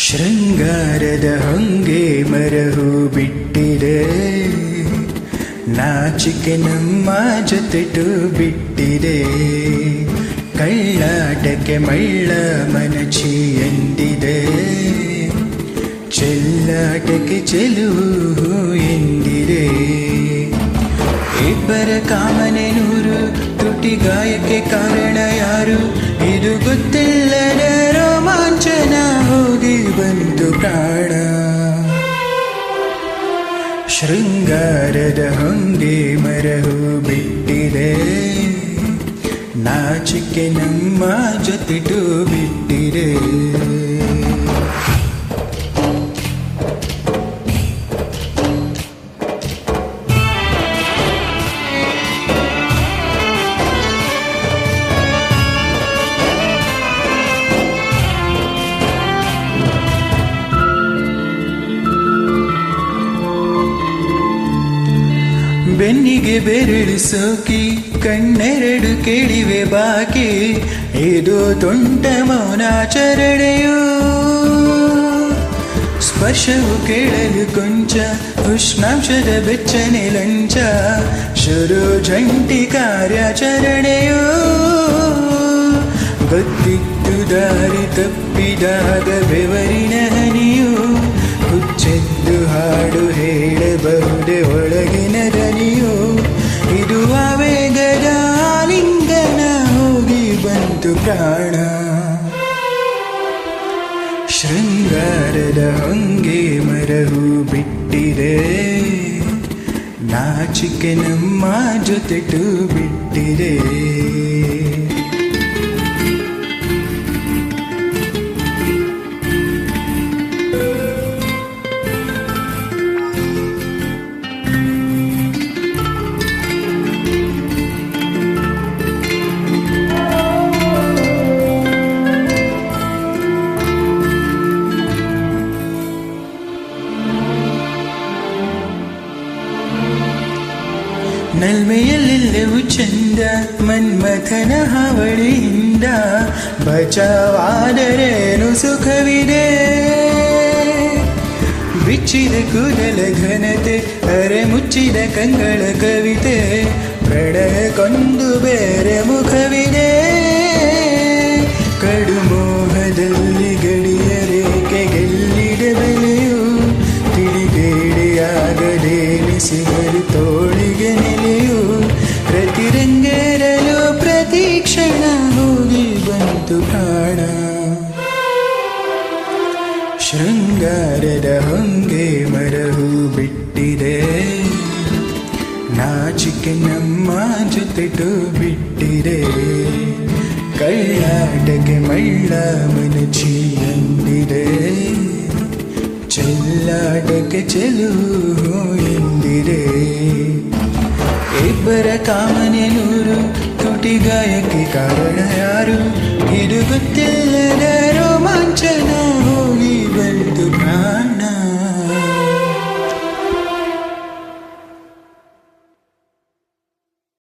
ಶೃಂಗಾರದ ಹೊಂಗೆ ಮರಹು ಬಿಟ್ಟಿದೆ, ನಾಚಿಕೆ ನಮ್ಮ ಜೊತೆಟು ಬಿಟ್ಟಿದೆ. ಕಳ್ಳಾಟಕ್ಕೆ ಮಳ್ಳ ಮನಚಿ ಎಂದಿದೆ, ಚೆಲ್ಲಾಟಕ್ಕೆ ಚೆಲುವು ಎಂದಿದೆ. ಇಬ್ಬರ ಕಾಮನೆ ನೂರು, ತುಟಿ ಗಾಯಕ್ಕೆ ಕಾರಣ ಯಾರು? ಇದು ಗೊತ್ತಿಲ್ಲದ ರೋಮಾಂಚನ ಹೋಗಿ ಬಂತು ಪ್ರಾಣ. ಶೃಂಗಾರದ ಹೊಂಗೆ ಮರಹು ಬಿಟ್ಟಿದೆ, ನಾಚಿಕೆ ನಮ್ಮ ಜೊತೆಟು ಬಿಟ್ಟಿದೆ. ಬೆನ್ನಿಗೆ ಬೆರಳು ಸೋಕಿ ಕಣ್ಣೆರಡು ಕೇಳಿವೆ ಬಾಕಿ, ಇದು ತುಂಟ ಮೌನಾಚರಣೆಯು. ಸ್ಪರ್ಶವು ಕೇಳಲು ಕೊಂಚ, ಉಷ್ಣಾಂಶದ ಬೆಚ್ಚನೆ ಲಂಚ, ಶುರು ಜಂಟಿ ಕಾರ್ಯಾಚರಣೆಯು. ಗೊತ್ತಿದ್ದು ದಾರಿ ತಪ್ಪಿದಾಗ ಬೆವರಿನ ಹನಿಯು, ಹುಚ್ಚೆದ್ದು ಹಾಡು ಹೇಳಬಹುದೇ ಒಳಗಿನ ದನಿಯು. ಇದು ಆವೇಗದ ಆಲಿಂಗನ ಹೋಗಿ ಬಂತು ಪ್ರಾಣ. ಶೃಂಗಾರದ ಹೊಂಗೆ ಮರಹು ಬಿಟ್ಟಿದೆ, ನಾಚಿಕೆ ನಮ್ಮ ಜೊತೆಟು ಬಿಟ್ಟಿದೆ. ನಲ್ಮೆಯಲ್ಲೆಲ್ಲವೂ ಚಂದ, ಮನ್ಮಥನ ಹಾವಳಿಯಿಂದ ಬಚಾವಾದರೇನು ಸುಖವಿದೆ. ಬಿಚ್ಚಿದ ಕೂದಲ ಘನತೆ, ಅರೆ ಮುಚ್ಚಿದ ಕಂಗಳ ಕವಿತೆ, ಪ್ರಣಯಕ್ಕೊಂದು ಬೇರೆ ಮುಖವಿದೆ. ಕಡುಮೋಹದಲ್ಲಿ ಗಡಿಯ ರೇಖೆ ಗೆಲ್ಲಿದ ಬೆಲೆಯು, ತಿಳಿಗೇಡಿಯಾಗದೇನಿಸಿದರು ತೋಳಿಗೆ ನೆಲೆಯು. ಪ್ರತಿರಂಗೇರಲು ಪ್ರತಿ ಕ್ಷಣ ಹೋಗಿ ಬಂತು ಪ್ರಾಣ. ಶೃಂಗಾರದ ಹೊಂಗೆ ಮರಹು ಬಿಟ್ಟಿದೆ, ನಾಚಿಕೆ ನಮ್ಮ ಜೊತೆಟು ಬಿಟ್ಟಿದೆ. ಕಳ್ಳಾಟಕ್ಕೆ ಮಳ್ಳ ಮನಚಿ ಎಂದಿದೆ, ಚೆಲ್ಲಾಟಕ್ಕೆ ಚೆಲುವು ಎಂದಿದೆ. ಇಬ್ಬರ ಕಾಮನೆ ನೂರು, ತುಟಿ ಗಾಯಕ್ಕೆ ಕಾರಣ ಯಾರು? ಇದು ಗೊತ್ತಿಲ್ಲದ ರೋಮಾಂಚನ